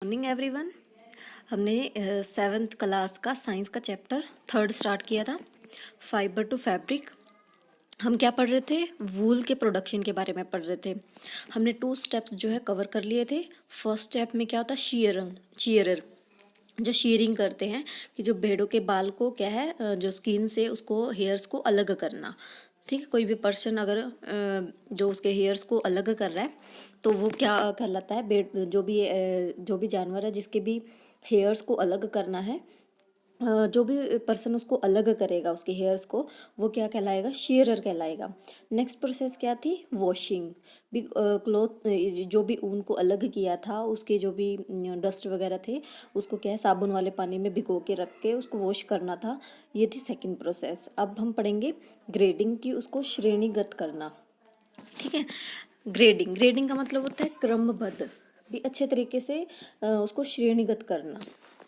Morning everyone. हमने 7th class का science का चैप्टर 3rd स्टार्ट किया था, फाइबर टू फैब्रिक। हम क्या पढ़ रहे थे? वूल के प्रोडक्शन के बारे में पढ़ रहे थे। हमने 2 स्टेप्स जो है कवर कर लिए थे। फर्स्ट स्टेप में क्या होता है? शीयरर जो शीयरिंग करते हैं कि जो भेड़ों के बाल को क्या है, जो स्किन से उसको हेयर्स को अलग करना। ठीक है, कोई भी पर्सन अगर जो उसके हेयर्स को अलग कर रहा है तो वो क्या कहलाता है? जो भी जानवर है जिसके भी हेयर्स को अलग करना है, जो भी पर्सन उसको अलग करेगा उसके हेयर्स को, वो क्या कहलाएगा? शेयरर कहलाएगा। नेक्स्ट प्रोसेस क्या थी? वॉशिंग। भी क्लॉथ जो भी ऊन को अलग किया था, उसके जो भी डस्ट वगैरह थे उसको क्या है, साबुन वाले पानी में भिगो के रख के उसको वॉश करना था। ये थी सेकंड प्रोसेस। अब हम पढ़ेंगे ग्रेडिंग की, उसको श्रेणीगत करना। ठीक है, ग्रेडिंग का मतलब होता है क्रमबद्ध, भी अच्छे तरीके से उसको श्रेणीगत करना।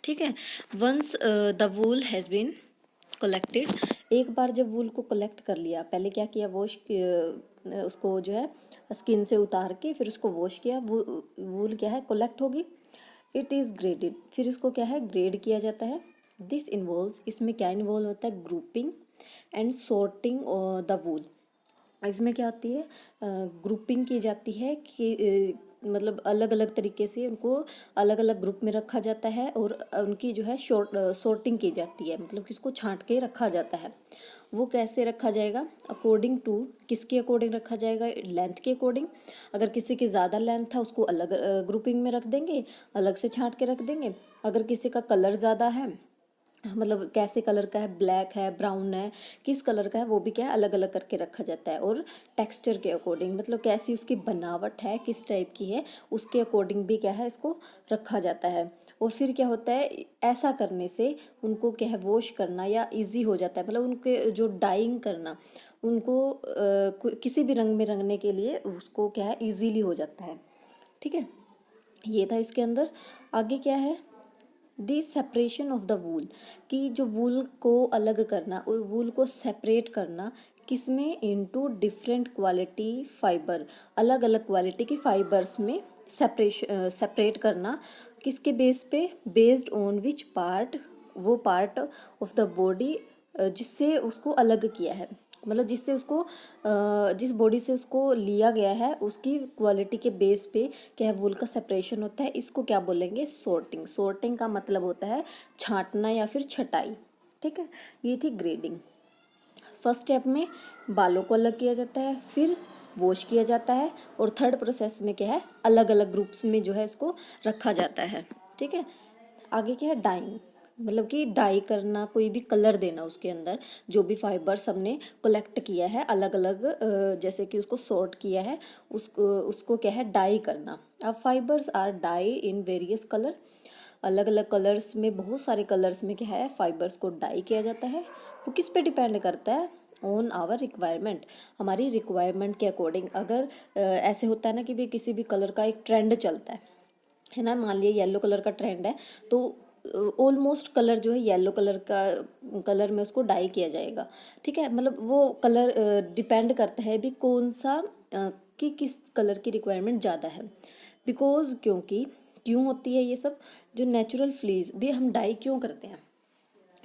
ठीक है, once the wool has been collected, एक बार जब वूल को कलेक्ट कर लिया, पहले क्या किया? उसको जो है स्किन से उतार के फिर उसको वॉश किया, वूल क्या है? कलेक्ट होगी। इट इज़ ग्रेडेड, फिर इसको क्या है? ग्रेड किया जाता है। दिस इन्वॉल्व्स, इसमें क्या इन्वॉल्व होता है? ग्रुपिंग एंड सॉर्टिंग द वूल। इसमें क्या होती है? ग्रुपिंग की जाती है कि मतलब अलग अलग तरीके से उनको अलग अलग ग्रुप में रखा जाता है, और उनकी जो है सॉर्टिंग की जाती है, मतलब कि इसको छांट के रखा जाता है। वो कैसे रखा जाएगा? अकॉर्डिंग टू, किसके अकॉर्डिंग रखा जाएगा? लेंथ के अकॉर्डिंग। अगर किसी की ज़्यादा लेंथ है उसको अलग ग्रुपिंग में रख देंगे, अलग से छांट के रख देंगे। अगर किसी का कलर ज़्यादा है, मतलब कैसे कलर का है, ब्लैक है, ब्राउन है, किस कलर का है, वो भी क्या है? अलग अलग करके रखा जाता है। और टेक्सचर के अकॉर्डिंग, मतलब कैसी उसकी बनावट है, किस टाइप की है, उसके अकॉर्डिंग भी क्या है? इसको रखा जाता है। और फिर क्या होता है? ऐसा करने से उनको क्या है? वॉश करना या इजी हो जाता है, मतलब उनके जो डाइंग करना, उनको किसी भी रंग में रंगने के लिए उसको क्या है? इजीली हो जाता है। ठीक है, ये था इसके अंदर। आगे क्या है? दी सेपरेशन ऑफ द वूल, कि जो वूल को अलग करना, वूल को सेपरेट करना, किसमें? इनटू डिफरेंट क्वालिटी फाइबर, अलग अलग क्वालिटी की फाइबर्स में सेपरेट करना। किसके बेस पे? बेस्ड ऑन विच पार्ट, वो पार्ट ऑफ द बॉडी जिससे उसको अलग किया है, मतलब जिससे उसको जिस बॉडी से उसको लिया गया है उसकी क्वालिटी के बेस पे क्या है? वूल का सेपरेशन होता है। इसको क्या बोलेंगे? सॉर्टिंग। सॉर्टिंग का मतलब होता है छांटना या फिर छटाई। ठीक है, ये थी ग्रेडिंग। फर्स्ट स्टेप में बालों को अलग किया जाता है, फिर वॉश किया जाता है, और थर्ड प्रोसेस में क्या है? अलग अलग ग्रुप्स में जो है इसको रखा जाता है। ठीक है, आगे क्या है? डाइंग, मतलब कि डाई करना, कोई भी कलर देना उसके अंदर। जो भी फाइबर्स हमने कलेक्ट किया है अलग अलग, जैसे कि उसको सॉर्ट किया है, उसको क्या है? डाई करना। अब fibres are dye in various colour, अलग अलग कलर्स में, बहुत सारे कलर्स में क्या है? फाइबर्स को डाई किया जाता है। वो किस पे डिपेंड करता है? ऑन आवर रिक्वायरमेंट, हमारी रिक्वायरमेंट के अकॉर्डिंग। अगर ऐसे होता है ना कि भाई किसी भी कलर का एक ट्रेंड चलता है ना, मान लिया येलो कलर का ट्रेंड है, तो ऑलमोस्ट कलर जो है येलो कलर में उसको डाई किया जाएगा। ठीक है, मतलब वो कलर डिपेंड करता है भी कौन सा कि किस कलर की रिक्वायरमेंट ज़्यादा है। बिकॉज क्योंकि क्यों होती है ये सब? जो नेचुरल फ्लीज भी हम डाई क्यों करते हैं?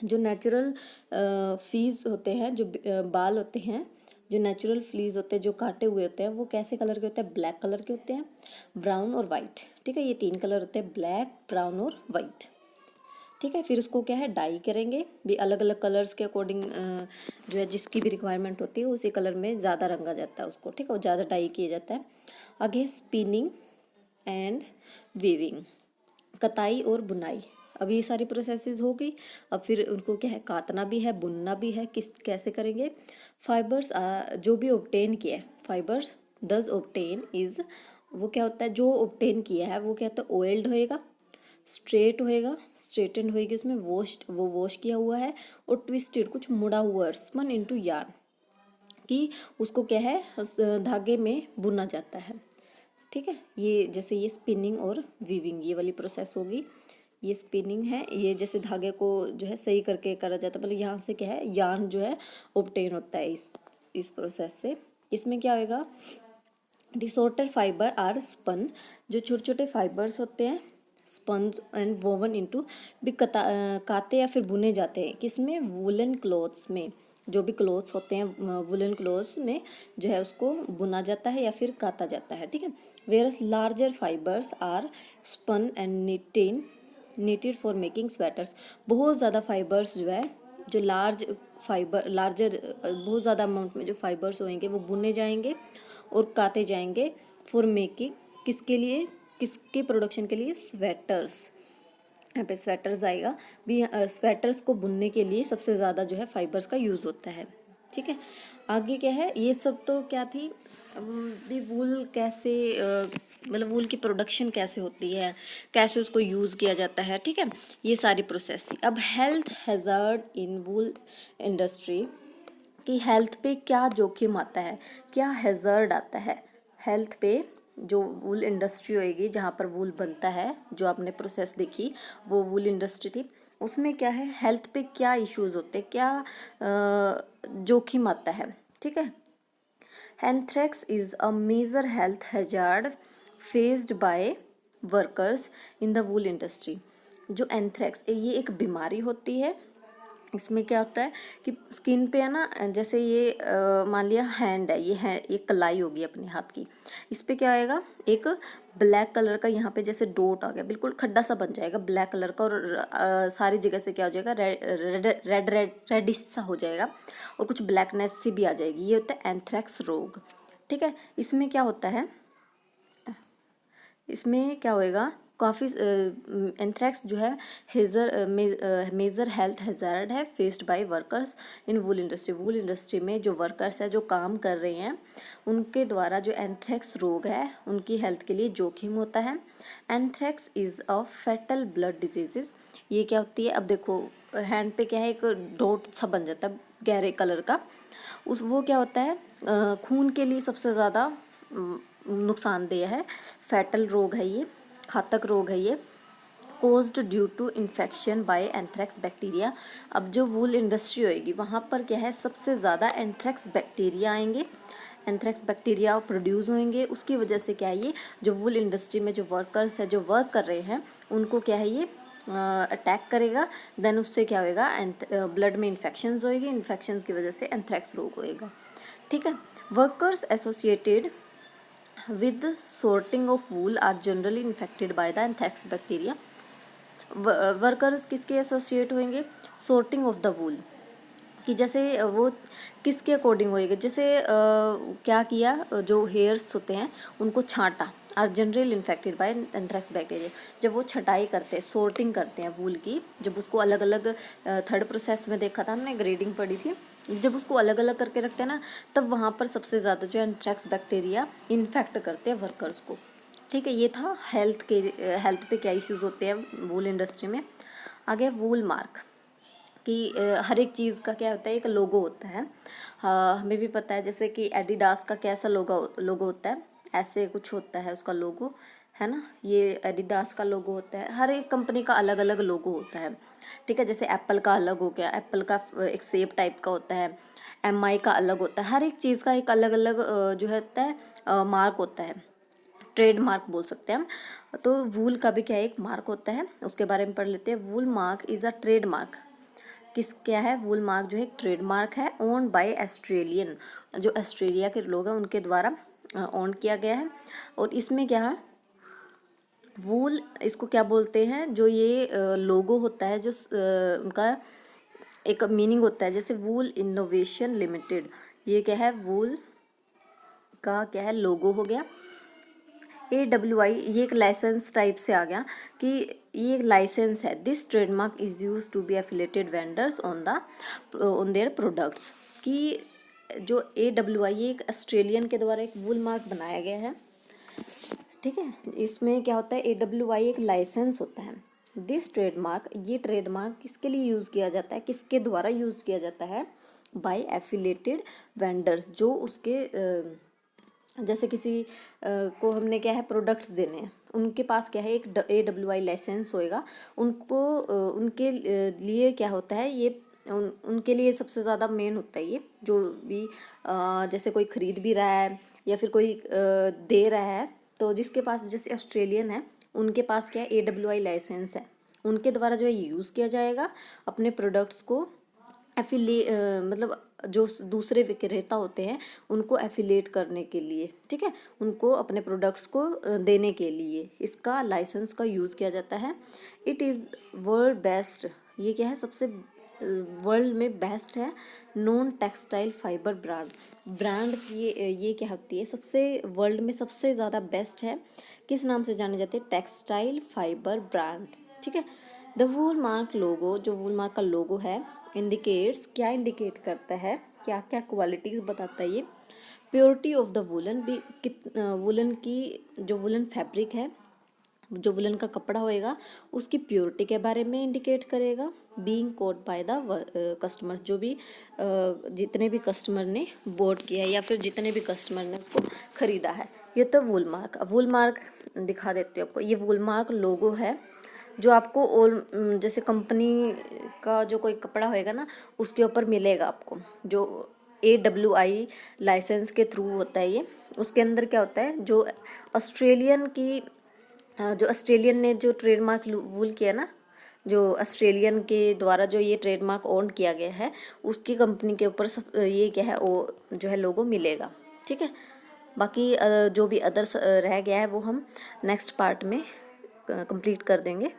जो नेचुरल फ्लीज होते हैं, जो बाल होते हैं, जो नेचुरल फ्लीज होते हैं, जो काटे हुए होते हैं, वो कैसे कलर के होते हैं? ब्लैक कलर के होते हैं, ब्राउन और वाइट। ठीक है, ये 3 कलर होते हैं, ब्लैक, ब्राउन और वाइट। ठीक है, फिर उसको क्या है? डाई करेंगे भी अलग अलग कलर्स के अकॉर्डिंग, जो है जिसकी भी रिक्वायरमेंट होती है उसी कलर में ज़्यादा रंगा जाता है उसको। ठीक है, और ज़्यादा डाई किया जाता है। आगे स्पिनिंग एंड वीविंग, कताई और बुनाई। अब ये सारी प्रोसेसेस हो गई। अब फिर उनको क्या है? काटना भी है, बुनना भी है। कैसे करेंगे? फाइबर्स जो भी ऑब्टेन किया है, फाइबर्स दस ऑब्टेन इज, वो क्या होता है? जो ऑब्टेन किया है वो क्या होता है? ऑयल्ड होएगा, स्ट्रेट होएगा, स्ट्रेटन होएगी, उसमें वॉश किया हुआ है, और ट्विस्टेड, कुछ मुड़ा हुआ, स्पन इनटू यार्न, कि उसको क्या है? धागे में बुना जाता है। ठीक है, ये जैसे ये स्पिनिंग और वीविंग, ये वाली प्रोसेस होगी। ये स्पिनिंग है, ये जैसे धागे को जो है सही करके करा जाता है, मतलब यहाँ से क्या है? यार्न जो है ऑब्टेन होता है इस प्रोसेस से। इसमें क्या होगा? डिसऑर्डर फाइबर आर स्पन, जो छोटे छोटे फाइबर्स होते हैं स्पंज एंड वोवन इनटू भी काते या फिर बुने जाते हैं किसमें, वुलन क्लॉथ्स में। जो भी क्लॉथ्स होते हैं वुलन क्लॉथ्स में जो है उसको बुना जाता है या फिर काता जाता है, ठीक है। Whereas larger fibres are spun and knitted for making sweaters. बहुत ज़्यादा फाइबर्स जो है, जो लार्जर बहुत ज़्यादा अमाउंट में जो फाइबर्स होंगे वो बुने जाएंगे और काते जाएंगे फॉर मेकिंग, किसके लिए, किसके प्रोडक्शन के लिए, स्वेटर्स। यहाँ पे स्वेटर्स आएगा भी। स्वेटर्स को बुनने के लिए सबसे ज़्यादा जो है फाइबर्स का यूज़ होता है, ठीक है। आगे क्या है, ये सब तो क्या थी भी, वूल कैसे मतलब वूल की प्रोडक्शन कैसे होती है, कैसे उसको यूज़ किया जाता है, ठीक है, ये सारी प्रोसेस थी। अब हेल्थ हैज़ार्ड इन वूल इंडस्ट्री, कि हेल्थ पे क्या जोखिम आता है, क्या हैज़ार्ड आता है हेल्थ पे। जो वूल इंडस्ट्री होएगी जहाँ पर वूल बनता है, जो आपने प्रोसेस देखी वो वूल इंडस्ट्री थी, उसमें क्या है, हेल्थ पे क्या इश्यूज होते हैं, क्या जोखिम आता है, ठीक है। Anthrax is a major health hazard faced by workers in the wool industry. जो एंथ्रेक्स ये एक बीमारी होती है, इसमें क्या होता है कि स्किन पे है ना, जैसे ये मान लिया हैंड है, ये कलाई होगी अपने हाथ की, इस पे क्या आएगा, एक ब्लैक कलर का यहाँ पे जैसे डॉट आ गया, बिल्कुल खड्डा सा बन जाएगा ब्लैक कलर का, और सारी जगह से क्या हो जाएगा, रेडिश सा हो जाएगा, और कुछ ब्लैकनेस सी भी आ जाएगी। ये होता है एंथ्रेक्स रोग, ठीक है। इसमें क्या होता है, इसमें क्या होएगा, काफ़ी एंथ्रैक्स जो है मेजर हेल्थ हैजार्ड है faced by workers in wool industry. Wool industry में जो वर्कर्स है, जो काम कर रहे हैं, उनके द्वारा जो एंथ्रैक्स रोग है उनकी हेल्थ के लिए जोखिम होता है। Anthrax is a fatal blood disease. ये क्या होती है, अब देखो हैंड पे क्या है, एक डॉट सा बन जाता है गहरे कलर का, वो क्या होता है, खून के लिए सबसे ज़्यादा नुकसानदेह है, फैटल रोग है ये, घातक रोग है ये, caused due to infection by anthrax bacteria. अब जो वूल इंडस्ट्री होएगी वहाँ पर क्या है, सबसे ज़्यादा एंथ्रेक्स बैक्टीरिया आएंगे, एंथ्रेक्स बैक्टीरिया प्रोड्यूस होंगे, उसकी वजह से क्या है, ये जो वूल इंडस्ट्री में जो वर्कर्स है, जो वर्क कर रहे हैं, उनको क्या है, ये अटैक करेगा। देन उससे क्या होएगा, ब्लड में इन्फेक्शंस होएगी, इन्फेक्शंस की वजह से एंथ्रेक्स रोग होएगा, ठीक है। Workers associated with sorting of wool are generally infected by the anthrax bacteria। Workers किसके एसोसिएट होंगे, sorting of the wool, कि जैसे वो किसके अकॉर्डिंग होएगा, जैसे क्या किया, जो हेयर्स होते हैं उनको छांटा, are general infected by anthrax bacteria. जब वो छटाई करते हैं, सोर्टिंग करते हैं वूल की, जब उसको अलग अलग, थर्ड प्रोसेस में देखा था हमने, ग्रेडिंग पढ़ी थी, जब उसको अलग अलग करके रखते हैं ना, तब वहाँ पर सबसे ज़्यादा जो एंथ्रेक्स बैक्टीरिया इन्फेक्ट करते हैं वर्कर्स को, ठीक है। ये था हेल्थ पे क्या इश्यूज होते हैं वूल इंडस्ट्री में। आगे वूल मार्क, कि हर एक चीज़ का क्या होता है, एक लोगो होता है। हमें भी पता है जैसे कि एडिडास का कैसा लोगो होता है, ऐसे कुछ होता है उसका लोगो, है ना, ये एडिडास का लोगो होता है। हर एक कंपनी का अलग अलग लोगो होता है, ठीक है। जैसे एप्पल का अलग हो गया, एप्पल का एक सेब टाइप का होता है, एमआई का अलग होता है, हर एक चीज़ का एक अलग अलग जो होता है मार्क होता है, ट्रेड मार्क बोल सकते हैं हम। तो वूल का भी क्या एक मार्क होता है, उसके बारे में पढ़ लेते हैं। Wool mark is a trade mark, किस क्या है, वूल मार्क जो है एक ट्रेडमार्क है, ओन्ड बाय ऑस्ट्रेलियन, जो ऑस्ट्रेलिया के लोग हैं उनके द्वारा ओन किया गया है। और इसमें क्या है, वूल इसको क्या बोलते हैं, जो ये लोगो होता है, जो उनका एक मीनिंग होता है, जैसे वूल इनोवेशन लिमिटेड, ये क्या है, वूल का क्या है, लोगो हो गया। AWI ये एक लाइसेंस टाइप से आ गया, कि ये एक लाइसेंस है। This trademark is use to be affiliated vendors on their products, कि जो AWI ये एक ऑस्ट्रेलियन के द्वारा एक वूल मार्क बनाया गया है, ठीक है। इसमें क्या होता है, AWI एक लाइसेंस होता है। दिस ट्रेडमार्क, ये ट्रेडमार्क किसके लिए यूज़ किया जाता है, किसके द्वारा यूज़ किया जाता है, बाय एफिलेटेड वेंडर्स, जो उसके जैसे किसी को हमने क्या है प्रोडक्ट्स देने हैं, उनके पास क्या है एक AWI लाइसेंस होएगा, उनको उनके लिए क्या होता है, ये उनके लिए सबसे ज़्यादा मेन होता है ये, जो भी जैसे कोई खरीद भी रहा है या फिर कोई दे रहा है, तो जिसके पास जैसे ऑस्ट्रेलियन है उनके पास क्या है, AWI लाइसेंस है, उनके द्वारा जो है ये यूज़ किया जाएगा अपने प्रोडक्ट्स को मतलब जो दूसरे विक्रेता होते हैं उनको एफिलिएट करने के लिए, ठीक है, उनको अपने प्रोडक्ट्स को देने के लिए इसका लाइसेंस का यूज़ किया जाता है। इट इज़ वर्ल्ड बेस्ट, ये क्या है, सबसे वर्ल्ड में बेस्ट है non textile fibre brand. Brand ये क्या होती है, सबसे वर्ल्ड में सबसे ज़्यादा बेस्ट है, किस नाम से जाने जाते हैं, टेक्सटाइल फाइबर ब्रांड, ठीक है। द वूल मार्क लोगो, जो वूल मार्क का लोगो है, इंडिकेट्स, क्या इंडिकेट करता है, क्या क्या क्वालिटीज़ बताता है ये, प्योरिटी ऑफ द वुलन, भी वुलन की, जो वुलन फैब्रिक है, जो वुलन का कपड़ा होएगा उसकी प्योरिटी के बारे में इंडिकेट करेगा। Being code by the customers, जो भी जितने भी कस्टमर ने बोट किया है या फिर जितने भी कस्टमर ने उसको ख़रीदा है, ये तो वूल मार्क। अब वूल मार्क दिखा देती हूँ आपको, ये वूल मार्क लोगो है जो आपको जैसे कंपनी का जो कोई कपड़ा होएगा ना उसके ऊपर मिलेगा आपको, जो AWI लाइसेंस के थ्रू होता है ये। उसके अंदर क्या होता है, जो ऑस्ट्रेलियन की जो ऑस्ट्रेलियन ने जो ट्रेडमार्क वूल किया ना, जो ऑस्ट्रेलियन के द्वारा जो ये ट्रेडमार्क ओन किया गया है, उसकी कंपनी के ऊपर ये क्या है, वो जो है लोगो मिलेगा, ठीक है। बाकी जो भी अदर्स रह गया है वो हम नेक्स्ट पार्ट में कंप्लीट कर देंगे।